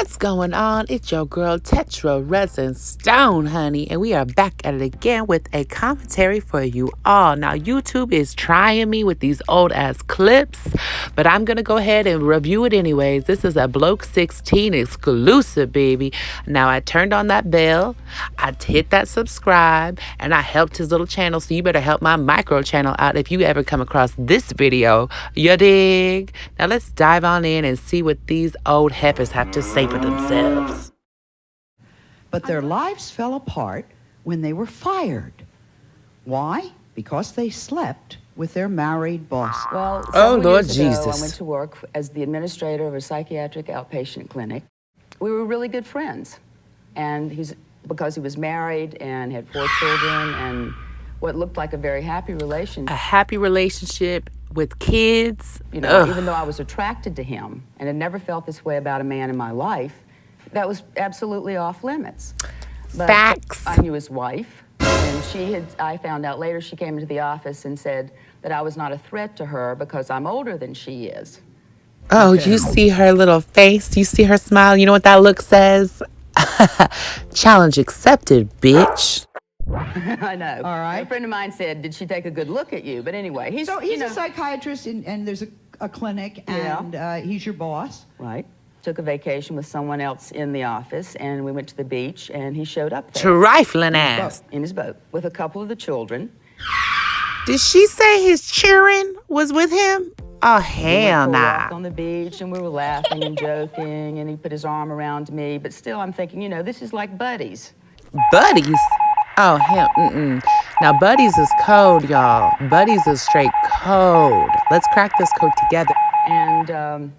What's going on? It's your girl Tetra Resin Stone, honey, and we are back at it again with a commentary for you all. Now, YouTube is trying me with these old ass clips, but I'm gonna go ahead and review it anyways. This is a Bloke 16 exclusive, baby. Now, I turned on that bell, I hit that subscribe, and I helped his little channel, so you better help my micro channel out if you ever come across this video. You dig? Now, let's dive on in and see what these old heifers have to say for themselves. But their lives fell apart when they were fired. Why? Because they slept with their married boss. Well, Oh, Lord years ago, Jesus. I went to work as the administrator of a psychiatric outpatient clinic. We were really good friends. And because he was married and had 4 children and what looked like a very happy relationship. A happy relationship with kids. You know, even though I was attracted to him and had never felt this way about a man in my life, that was absolutely off limits. But Facts. I knew his wife, and I found out later, she came into the office and said that I was not a threat to her because I'm older than she is. Oh, you see her little face? You see her smile? You know what that look says? Challenge accepted, bitch. I know. All right. A friend of mine said, did she take a good look at you? But anyway, he's a psychiatrist, and there's a clinic, and he's your boss. Right. Took a vacation with someone else in the office, and we went to the beach, and he showed up there. Trifling ass. In his boat with a couple of the children. Did she say his children was with him? Oh, We hell went for a nah. walk on the beach, and we were laughing and joking, and he put his arm around me. But still, I'm thinking, this is like buddies. Buddies? Oh, hell, Now, buddies is code, y'all. Buddies is straight code. Let's crack this code together. And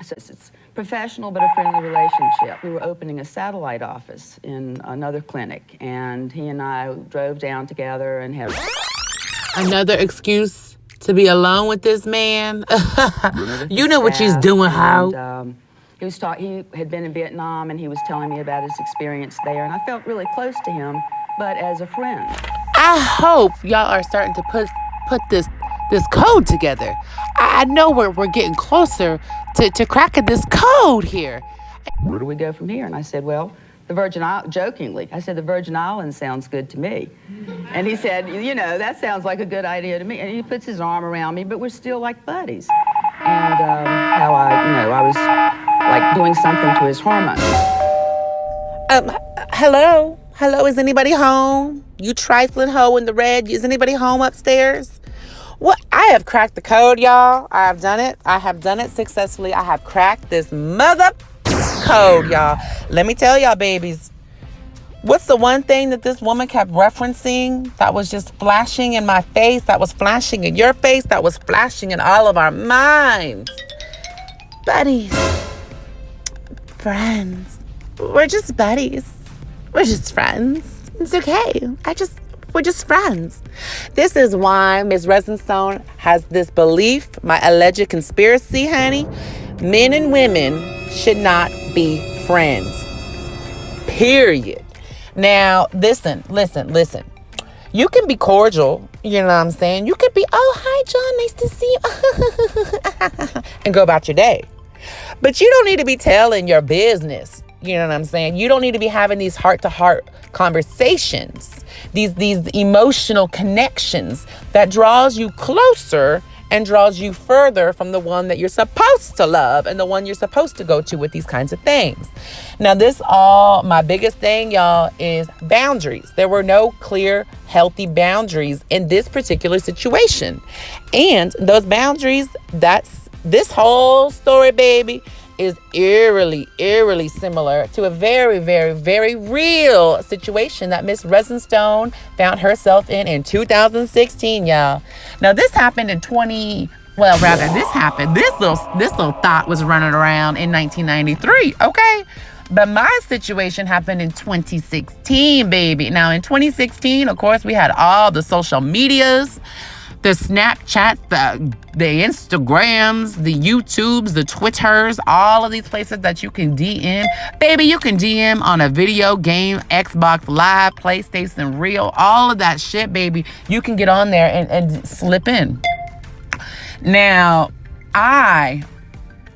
so it's professional but a friendly relationship. We were opening a satellite office in another clinic, and he and I drove down together and had Another excuse to be alone with this man. You know what she's doing, how? And, he had been in Vietnam, and he was telling me about his experience there, and I felt really close to him, but as a friend. I hope y'all are starting to put this code together. I know we're getting closer to cracking this code here. Where do we go from here? And I said, well, the Virgin Islands, jokingly, I said, the Virgin Islands sounds good to me. And he said, that sounds like a good idea to me. And he puts his arm around me, but we're still like buddies. And how I was like doing something to his hormones. Hello? Hello, is anybody home? You trifling hoe in the red, is anybody home upstairs? What? I have cracked the code, y'all. I have done it. I have done it successfully. I have cracked this mother code, y'all. Let me tell y'all, babies. What's the one thing that this woman kept referencing that was just flashing in my face, that was flashing in your face, that was flashing in all of our minds? Buddies. Friends. We're just buddies. We're just friends. It's okay. We're just friends. This is why Miss Resinstone has this belief, my alleged conspiracy, honey. Men and women should not be friends. Period. Now, listen. You can be cordial, you know what I'm saying? You could be, oh, hi, John, nice to see you. And go about your day. But you don't need to be telling your business. You know what I'm saying? You don't need to be having these heart-to-heart conversations, these emotional connections that draws you closer and draws you further from the one that you're supposed to love and the one you're supposed to go to with these kinds of things. Now, my biggest thing, y'all, is boundaries. There were no clear, healthy boundaries in this particular situation. And those boundaries, this whole story, baby, is eerily similar to a very, very, very real situation that Miss Resinstone found herself in 2016, y'all. Now, this happened this little thought was running around in 1993, okay? But my situation happened in 2016, baby. Now, in 2016, of course, we had all the social medias, the Snapchats, the Instagrams, the YouTubes, the Twitters, all of these places that you can DM. Baby, you can DM on a video game, Xbox Live, PlayStation Real, all of that shit, baby. You can get on there and slip in. Now, I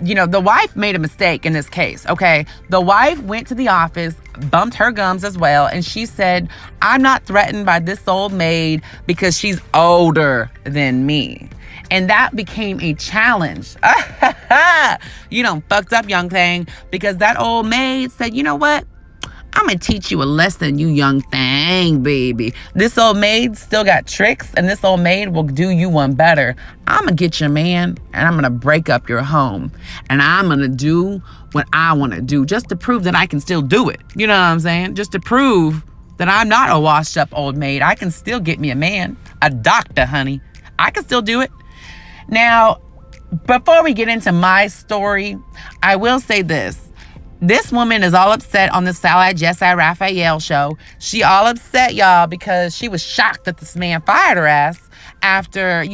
the wife made a mistake in this case, okay? The wife went to the office, bumped her gums as well, and she said, I'm not threatened by this old maid because she's older than me. And that became a challenge. You done fucked up, young thing, because that old maid said, you know what? I'm going to teach you a lesson, you young thing, baby. This old maid still got tricks, and this old maid will do you one better. I'm going to get your man, and I'm going to break up your home. And I'm going to do what I want to do just to prove that I can still do it. You know what I'm saying? Just to prove that I'm not a washed up old maid. I can still get me a man, a doctor, honey. I can still do it. Now, before we get into my story, I will say this. This woman is all upset on the Sally Jessy Raphael Show. She all upset, y'all, because she was shocked that this man fired her ass after,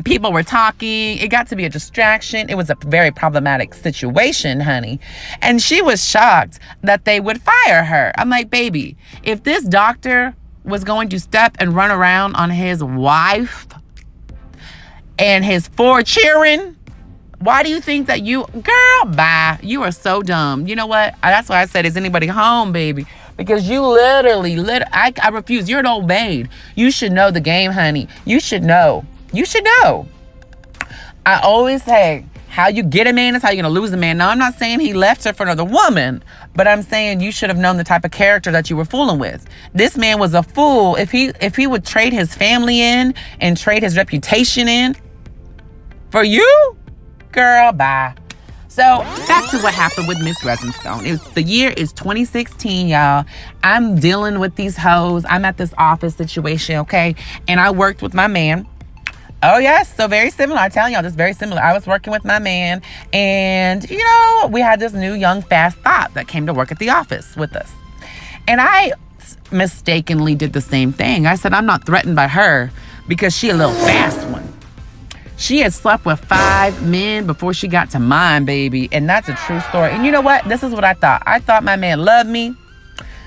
people were talking. It got to be a distraction. It was a very problematic situation, honey. And she was shocked that they would fire her. I'm like, baby, if this doctor was going to step and run around on his wife and his 4 children, why do you think that girl, bye. You are so dumb. You know what? That's why I said, is anybody home, baby? Because you literally, I refuse. You're an old maid. You should know the game, honey. You should know. You should know. I always say, how you get a man is how you're going to lose a man. Now, I'm not saying he left her for another woman, but I'm saying you should have known the type of character that you were fooling with. This man was a fool. If he would trade his family in and trade his reputation in for you, girl, bye. So back to what happened with Miss Resinstone. The year is 2016, y'all. I'm dealing with these hoes. I'm at this office situation, okay? And I worked with my man. Oh, yes. So very similar. I'm telling y'all, this is very similar. I was working with my man. And, we had this new young fast thought that came to work at the office with us. And I mistakenly did the same thing. I said, I'm not threatened by her because she a little fast one. She had slept with 5 men before she got to mine, baby. And that's a true story. And you know what? This is what I thought. I thought my man loved me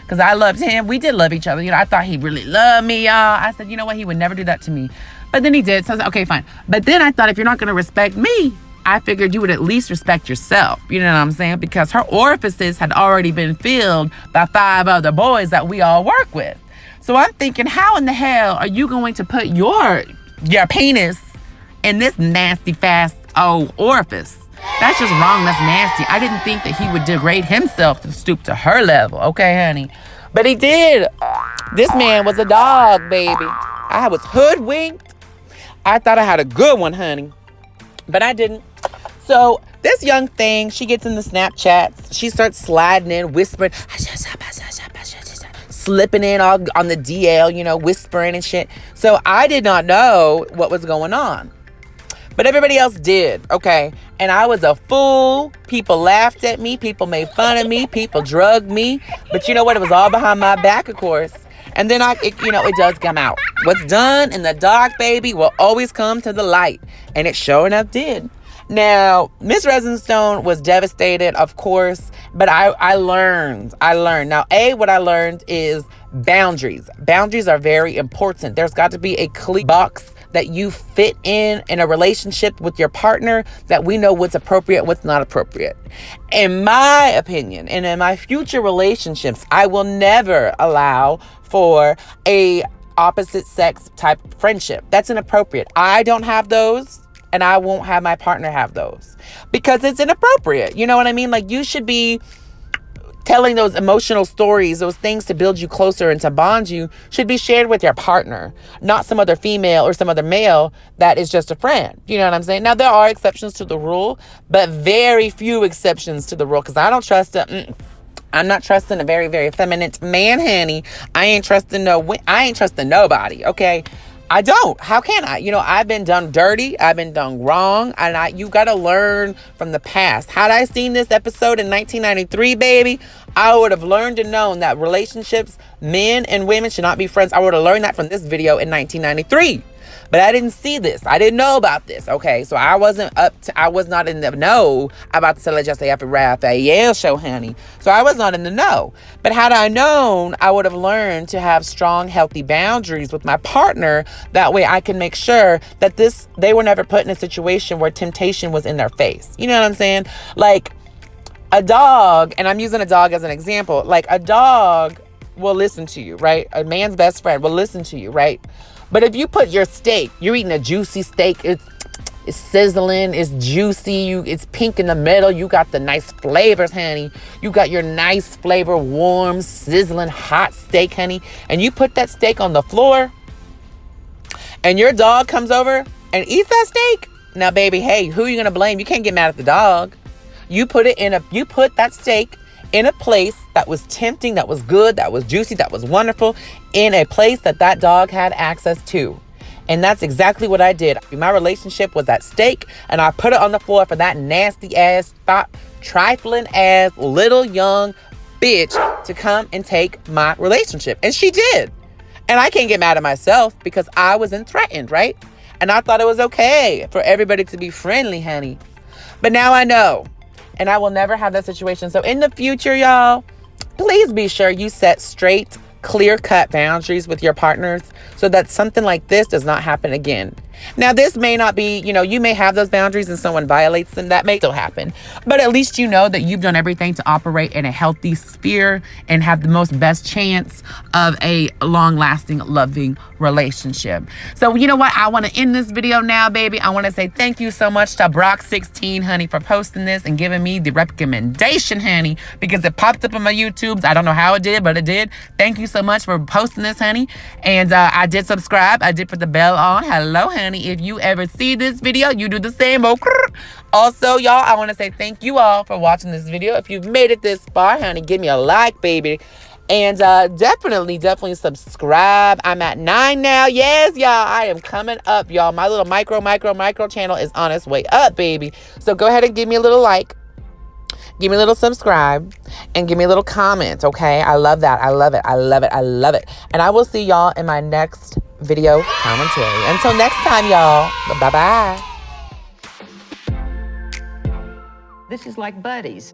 because I loved him. We did love each other. I thought he really loved me, y'all. I said, you know what? He would never do that to me. But then he did. So I said, okay, fine. But then I thought, if you're not going to respect me, I figured you would at least respect yourself. You know what I'm saying? Because her orifices had already been filled by 5 other boys that we all work with. So I'm thinking, how in the hell are you going to put your penis in this nasty, fast, orifice? That's just wrong. That's nasty. I didn't think that he would degrade himself to stoop to her level. Okay, honey? But he did. This man was a dog, baby. I was hoodwinked. I thought I had a good one, honey. But I didn't. So this young thing, she gets in the Snapchats. She starts sliding in, whispering, slipping in all on the DL, whispering and shit. So I did not know what was going on. But everybody else did, okay? And I was a fool. People laughed at me. People made fun of me. People drugged me. But you know what? It was all behind my back, of course. And then it does come out. What's done in the dark, baby, will always come to the light. And it sure enough did. Now, Miss Resinstone was devastated, of course. But I learned. Now, what I learned is boundaries. Boundaries are very important. There's got to be a clear box that you fit in a relationship with your partner, that we know what's appropriate, what's not appropriate. In my opinion, and in my future relationships, I will never allow for a opposite sex type friendship. That's inappropriate. I don't have those, and I won't have my partner have those because it's inappropriate. You know what I mean? Like, you should be telling those emotional stories, those things to build you closer and to bond you, should be shared with your partner, not some other female or some other male that is just a friend. You know what I'm saying? Now, there are exceptions to the rule, but very few exceptions to the rule, because I don't trust I'm not trusting a very, very feminine man, honey. I ain't trusting nobody, okay? I don't. How can I? I've been done dirty. I've been done wrong. And you got to learn from the past. Had I seen this episode in 1993, baby, I would have learned and known that relationships, men and women should not be friends. I would have learned that from this video in 1993. But I didn't see this. I didn't know about this. Okay. So I was not in the know about the Sally Jessy Raphael Show, honey. So I was not in the know. But had I known, I would have learned to have strong, healthy boundaries with my partner. That way I can make sure that they were never put in a situation where temptation was in their face. You know what I'm saying? Like a dog, and I'm using a dog as an example, like a dog will listen to you, right? A man's best friend will listen to you, right? But if you put your steak, you're eating a juicy steak, it's sizzling, it's juicy, it's pink in the middle, you got the nice flavors, honey. You got your nice flavor, warm, sizzling, hot steak, honey. And you put that steak on the floor, and your dog comes over and eats that steak. Now, baby, hey, who are you gonna blame? You can't get mad at the dog. You put that steak in a place that was tempting, that was good, that was juicy, that was wonderful, in a place that dog had access to. And that's exactly what I did. My relationship was that steak, and I put it on the floor for that nasty ass, trifling ass, little young bitch to come and take my relationship. And she did. And I can't get mad at myself because I wasn't threatened, right? And I thought it was okay for everybody to be friendly, honey. But now I know. And I will never have that situation. So in the future, y'all, please be sure you set straight, clear-cut boundaries with your partners so that something like this does not happen again. Now, this may not be, you may have those boundaries and someone violates them. That may still happen. But at least you know that you've done everything to operate in a healthy sphere and have the most best chance of a long-lasting, loving relationship. So, you know what? I want to end this video now, baby. I want to say thank you so much to Brock16, honey, for posting this and giving me the recommendation, honey, because it popped up on my YouTubes. I don't know how it did, but it did. Thank you so much for posting this, honey. And I did subscribe. I did put the bell on. Hello, honey. If you ever see this video, you do the same. Also, y'all, I want to say thank you all for watching this video. If you've made it this far, honey, give me a like, baby. And definitely subscribe. I'm at 9 now. Yes, y'all, I am coming up, y'all. My little micro channel is on its way up, baby. So go ahead and give me a little like. Give me a little subscribe and give me a little comment, okay? I love that. I love it. I love it. I love it. And I will see y'all in my next video commentary. Until next time, y'all. Bye-bye. This is like buddies.